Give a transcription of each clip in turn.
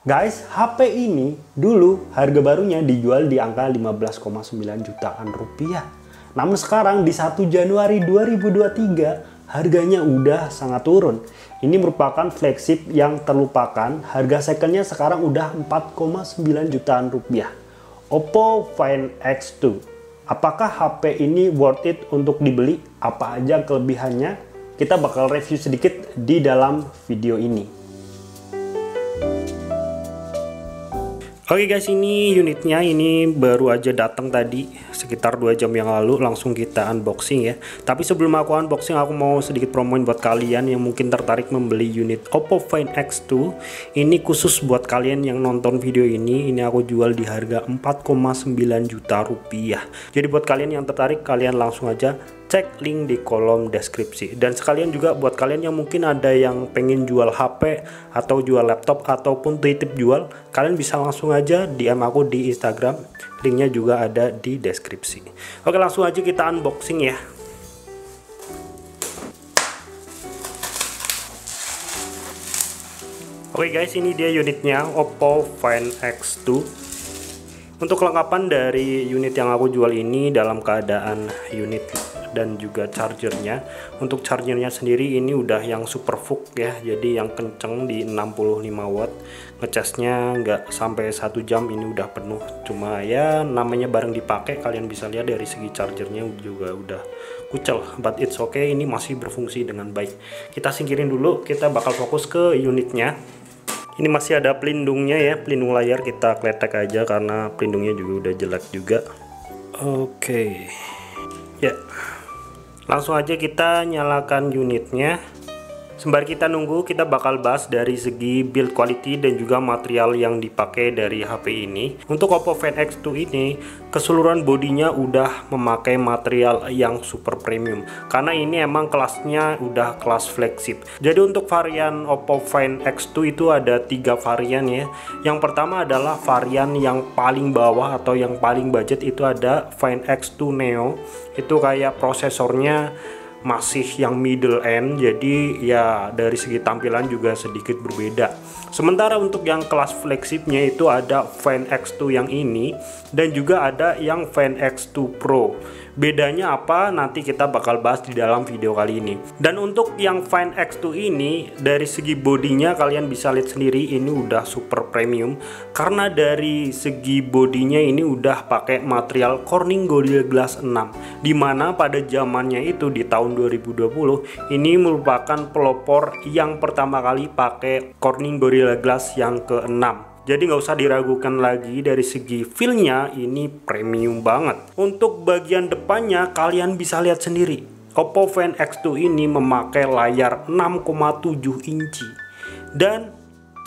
Guys, HP ini dulu harga barunya dijual di angka 15,9 jutaan rupiah. Namun sekarang di 1 Januari 2023 harganya udah sangat turun. Ini merupakan flagship yang terlupakan. Harga secondnya sekarang udah 4,9 jutaan rupiah. Oppo Find X2. Apakah HP ini worth it untuk dibeli? Apa aja kelebihannya? Kita bakal review sedikit di dalam video ini. Oke guys, ini unitnya ini baru aja datang tadi sekitar 2 jam yang lalu, langsung kita unboxing ya. Tapi sebelum aku unboxing, aku mau sedikit promoin buat kalian yang mungkin tertarik membeli unit Oppo Find X2. Ini khusus buat kalian yang nonton video ini aku jual di harga 4,9 juta rupiah. Jadi buat kalian yang tertarik, kalian langsung aja cek link di kolom deskripsi. Dan sekalian juga buat kalian yang mungkin ada yang pengen jual HP atau jual laptop ataupun titip jual, kalian bisa langsung aja DM aku di Instagram. Linknya juga ada di deskripsi. Oke, langsung aja kita unboxing ya. Oke guys, ini dia unitnya Oppo Find X2. Untuk kelengkapan dari unit yang aku jual ini dalam keadaan unit dan juga chargernya. Untuk chargernya sendiri ini udah yang super VOOC ya, jadi yang kenceng di 65 watt. Ngecasnya nggak sampai 1 jam ini udah penuh. Cuma ya namanya barang dipakai, kalian bisa lihat dari segi chargernya juga udah kucel, but it's okay, ini masih berfungsi dengan baik. Kita singkirin dulu, kita bakal fokus ke unitnya. Ini masih ada pelindungnya ya, pelindung layar kita kletek aja karena pelindungnya juga udah jelek juga. Oke. Ya. Langsung aja kita nyalakan unitnya. Sembari kita nunggu, kita bakal bahas dari segi build quality dan juga material yang dipakai dari HP ini. Untuk Oppo Find X2 ini, keseluruhan bodinya udah memakai material yang super premium. Karena ini emang kelasnya udah kelas flagship. Jadi untuk varian Oppo Find X2 itu ada 3 varian ya. Yang pertama adalah varian yang paling bawah atau yang paling budget, itu ada Find X2 Neo. Itu kayak prosesornya masih yang middle end, jadi ya dari segi tampilan juga sedikit berbeda. Sementara untuk yang kelas flagshipnya itu ada Find X2 yang ini dan juga ada yang Find X2 Pro. Bedanya apa? Nanti kita bakal bahas di dalam video kali ini. Dan untuk yang Find X2 ini, dari segi bodinya kalian bisa lihat sendiri, ini udah super premium. Karena dari segi bodinya ini udah pakai material Corning Gorilla Glass 6. Dimana pada zamannya itu di tahun 2020, ini merupakan pelopor yang pertama kali pakai Corning Gorilla Glass yang ke-6. Jadi nggak usah diragukan lagi, dari segi feel-nya ini premium banget. Untuk bagian depannya kalian bisa lihat sendiri, Oppo Find X2 ini memakai layar 6,7 inci dan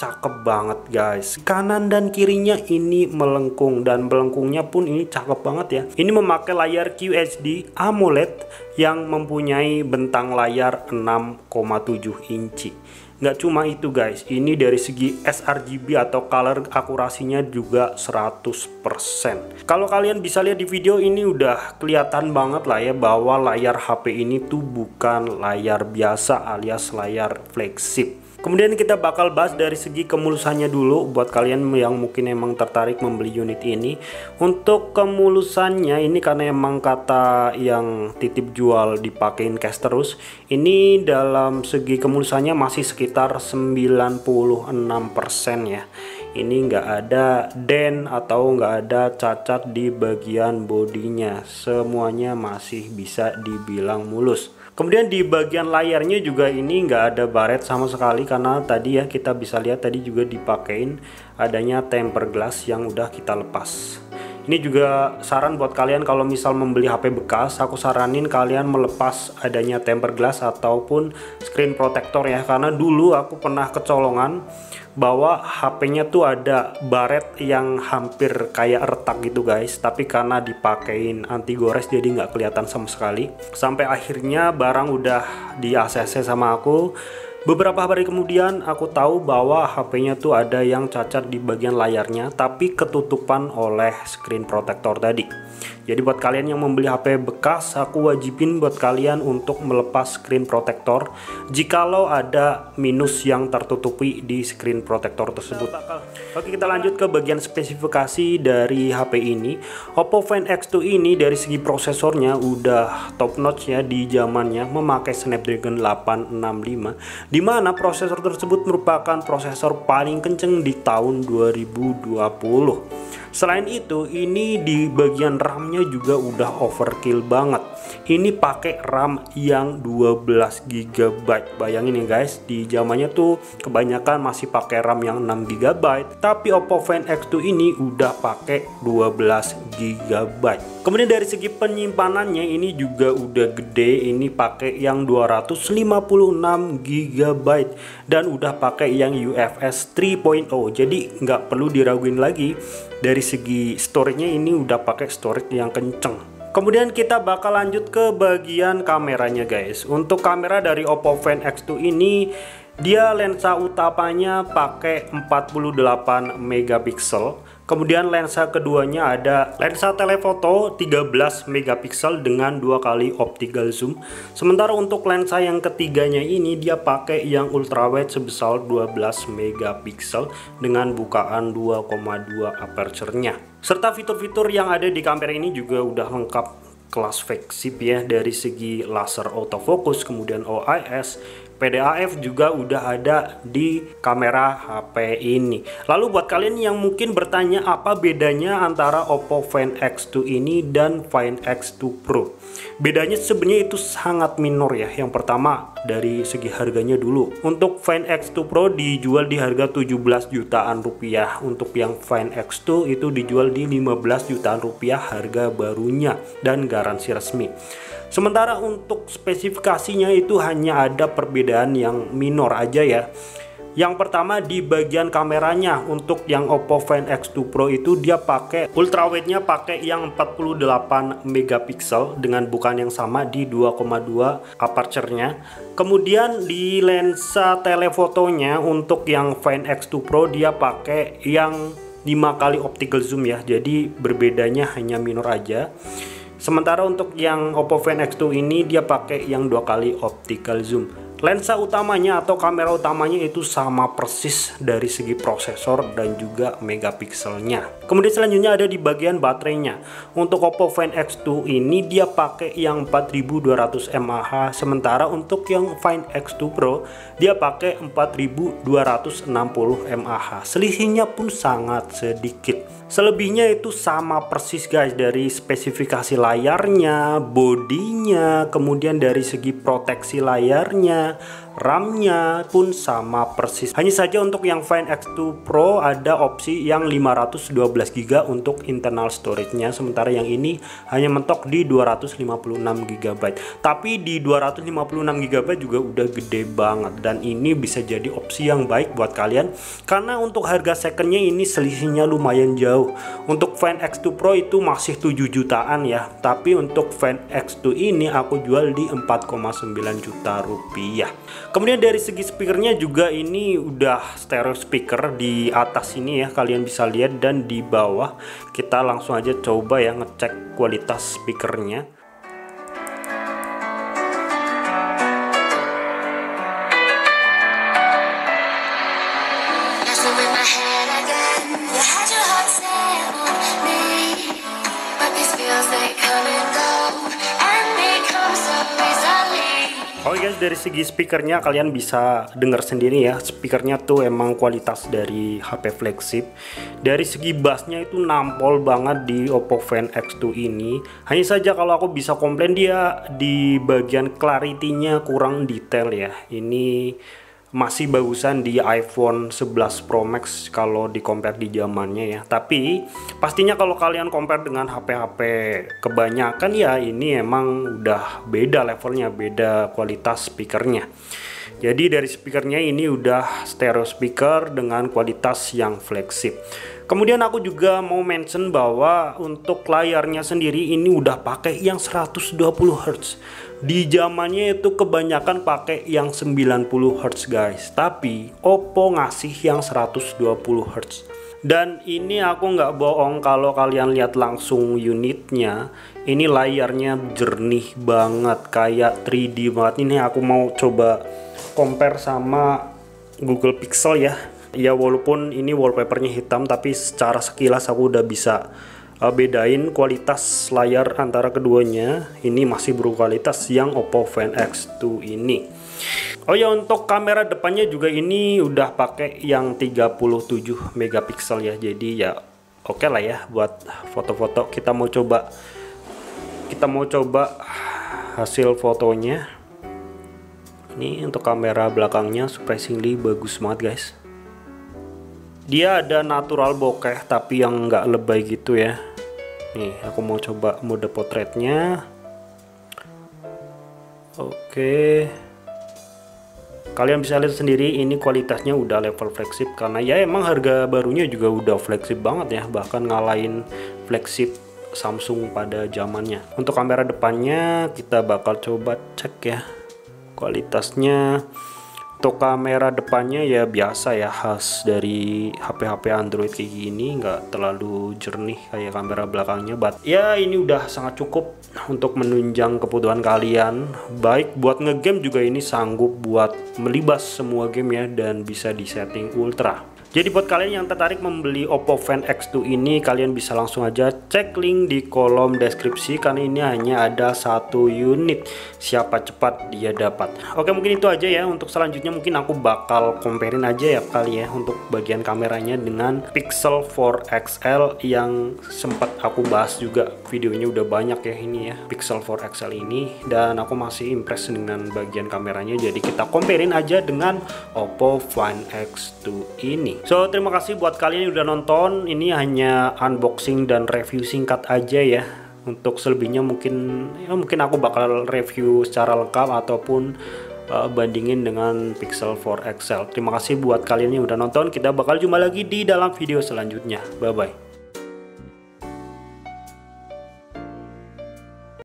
cakep banget guys. Kanan dan kirinya ini melengkung, dan melengkungnya pun ini cakep banget ya. Ini memakai layar QHD AMOLED yang mempunyai bentang layar 6,7 inci. Nggak cuma itu guys, ini dari segi sRGB atau color akurasinya juga 100%. Kalau kalian bisa lihat di video ini udah kelihatan banget lah ya bahwa layar HP ini tuh bukan layar biasa alias layar flagship. Kemudian kita bakal bahas dari segi kemulusannya dulu buat kalian yang mungkin emang tertarik membeli unit ini. Untuk kemulusannya ini karena emang kata yang titip jual dipakein cash terus, ini dalam segi kemulusannya masih sekitar 96% ya. Ini nggak ada dent atau nggak ada cacat di bagian bodinya, semuanya masih bisa dibilang mulus. Kemudian di bagian layarnya juga ini nggak ada baret sama sekali, karena tadi ya kita bisa lihat tadi juga dipakein adanya tempered glass yang udah kita lepas. Ini juga saran buat kalian kalau misal membeli HP bekas, aku saranin kalian melepas adanya tempered glass ataupun screen protector ya, karena dulu aku pernah kecolongan bahwa HP-nya tuh ada baret yang hampir kayak retak gitu guys, tapi karena dipakein anti gores jadi nggak kelihatan sama sekali. Sampai akhirnya barang udah di ACC sama aku, Beberapa hari kemudian aku tahu bahwa HP-nya tuh ada yang cacat di bagian layarnya, tapi ketutupan oleh screen protector tadi. Jadi buat kalian yang membeli HP bekas, aku wajibin buat kalian untuk melepas screen protector jikalau ada minus yang tertutupi di screen protector tersebut. Oke, kita lanjut ke bagian spesifikasi dari HP ini. Oppo Find X2 ini dari segi prosesornya udah top notch ya di zamannya, memakai Snapdragon 865, di mana prosesor tersebut merupakan prosesor paling kenceng di tahun 2020. Selain itu, ini di bagian RAM-nya juga udah overkill banget. Ini pakai RAM yang 12 GB. Bayangin ya guys, di zamannya tuh kebanyakan masih pakai RAM yang 6 GB, tapi Oppo Find X2 ini udah pakai 12 GB. Kemudian dari segi penyimpanannya ini juga udah gede, ini pakai yang 256 GB dan udah pakai yang UFS 3.0. Jadi nggak perlu diraguin lagi, dari segi storage-nya ini udah pakai storage yang kenceng. Kemudian kita bakal lanjut ke bagian kameranya guys. Untuk kamera dari Oppo Find X2 ini, dia lensa utamanya pakai 48 megapiksel. Kemudian lensa keduanya ada lensa telefoto 13 megapiksel dengan 2 kali optical zoom. Sementara untuk lensa yang ketiganya ini dia pakai yang ultrawide sebesar 12 megapiksel dengan bukaan 2,2 aperture-nya. Serta fitur-fitur yang ada di kamera ini juga udah lengkap kelas flagship ya, dari segi laser autofocus, kemudian OIS, PDAF juga udah ada di kamera HP ini. Lalu buat kalian yang mungkin bertanya apa bedanya antara Oppo Find X2 ini dan Find X2 Pro. Bedanya sebenarnya itu sangat minor ya. Yang pertama dari segi harganya dulu. Untuk Find X2 Pro dijual di harga 17 jutaan rupiah. Untuk yang Find X2 itu dijual di 15 jutaan rupiah harga barunya dan garansi resmi. Sementara untuk spesifikasinya itu hanya ada perbedaan yang minor aja ya. Yang pertama di bagian kameranya, untuk yang Oppo Find X2 Pro itu dia pakai ultrawide-nya pakai yang 48 megapiksel dengan bukaan yang sama di 2,2 aperture-nya. Kemudian di lensa telefotonya untuk yang Find X2 Pro dia pakai yang 5 kali optical zoom ya. Jadi berbedanya hanya minor aja. Sementara untuk yang Oppo Find X2 ini dia pakai yang 2 kali optical zoom. Lensa utamanya atau kamera utamanya itu sama persis dari segi prosesor dan juga megapikselnya. Kemudian selanjutnya ada di bagian baterainya. Untuk Oppo Find X2 ini dia pakai yang 4200 mAh, sementara untuk yang Find X2 Pro dia pakai 4260 mAh. Selisihnya pun sangat sedikit. Selebihnya itu sama persis guys, dari spesifikasi layarnya, bodinya, kemudian dari segi proteksi layarnya, RAM-nya pun sama persis. Hanya saja untuk yang Find X2 Pro ada opsi yang 512 GB untuk internal storage-nya, sementara yang ini hanya mentok di 256 GB. Tapi di 256 GB juga udah gede banget, dan ini bisa jadi opsi yang baik buat kalian karena untuk harga secondnya ini selisihnya lumayan jauh. Untuk Find X2 Pro itu masih 7 jutaan ya, tapi untuk Find X2 ini aku jual di 4,9 juta rupiah. Kemudian dari segi speakernya juga ini udah stereo speaker di atas ini ya, kalian bisa lihat, dan di bawah. Kita langsung aja coba ya ngecek kualitas speakernya. Oke guys, dari segi speakernya kalian bisa dengar sendiri ya, speakernya tuh emang kualitas dari HP flagship. Dari segi bassnya itu nampol banget di Oppo Find X2 ini. Hanya saja kalau aku bisa komplain dia di bagian clarity-nya kurang detail ya. Ini masih bagusan di iPhone 11 Pro Max kalau di compare di zamannya ya. Tapi pastinya kalau kalian compare dengan HP-HP kebanyakan ya, ini emang udah beda levelnya, beda kualitas speakernya. Jadi dari speakernya ini udah stereo speaker dengan kualitas yang flagship. Kemudian aku juga mau mention bahwa untuk layarnya sendiri ini udah pakai yang 120 Hz. Di zamannya itu kebanyakan pakai yang 90 Hz guys, tapi Oppo ngasih yang 120 Hz. Dan ini aku nggak bohong kalau kalian lihat langsung unitnya, ini layarnya jernih banget, kayak 3D banget. Ini aku mau coba compare sama Google Pixel ya. Ya walaupun ini wallpapernya hitam, tapi secara sekilas aku udah bisa bedain kualitas layar antara keduanya. Ini masih berkualitas yang Oppo Find X2 ini. Oh ya, untuk kamera depannya juga ini udah pakai yang 37 megapiksel ya. Jadi ya oke lah ya buat foto-foto. Kita mau coba hasil fotonya. Ini untuk kamera belakangnya surprisingly bagus banget guys. Dia ada natural bokeh tapi yang nggak lebay gitu ya. Nih aku mau coba mode potretnya. Oke. Kalian bisa lihat sendiri ini kualitasnya udah level flagship, karena ya emang harga barunya juga udah flagship banget ya, bahkan ngalahin flagship Samsung pada zamannya. Untuk kamera depannya kita bakal coba cek ya kualitasnya. Untuk kamera depannya ya biasa ya, khas dari HP-HP Android kayak gini, nggak terlalu jernih kayak kamera belakangnya. But ya ini udah sangat cukup untuk menunjang kebutuhan kalian. Baik buat ngegame juga ini sanggup buat melibas semua game ya, dan bisa di setting ultra. Jadi buat kalian yang tertarik membeli Oppo Find X2 ini, kalian bisa langsung aja cek link di kolom deskripsi, karena ini hanya ada 1 unit. Siapa cepat dia dapat. Oke, mungkin itu aja ya. Untuk selanjutnya mungkin aku bakal comparein aja ya kali ya untuk bagian kameranya dengan Pixel 4 XL yang sempat aku bahas juga. Videonya udah banyak ya ini ya, Pixel 4 XL ini, dan aku masih impress dengan bagian kameranya. Jadi kita comparein aja dengan Oppo Find X2 ini. So terima kasih buat kalian yang udah nonton. Ini hanya unboxing dan review singkat aja ya. Untuk selebihnya mungkin aku bakal review secara lengkap ataupun bandingin dengan Pixel 4 XL. Terima kasih buat kalian yang udah nonton. Kita bakal jumpa lagi di dalam video selanjutnya. Bye bye.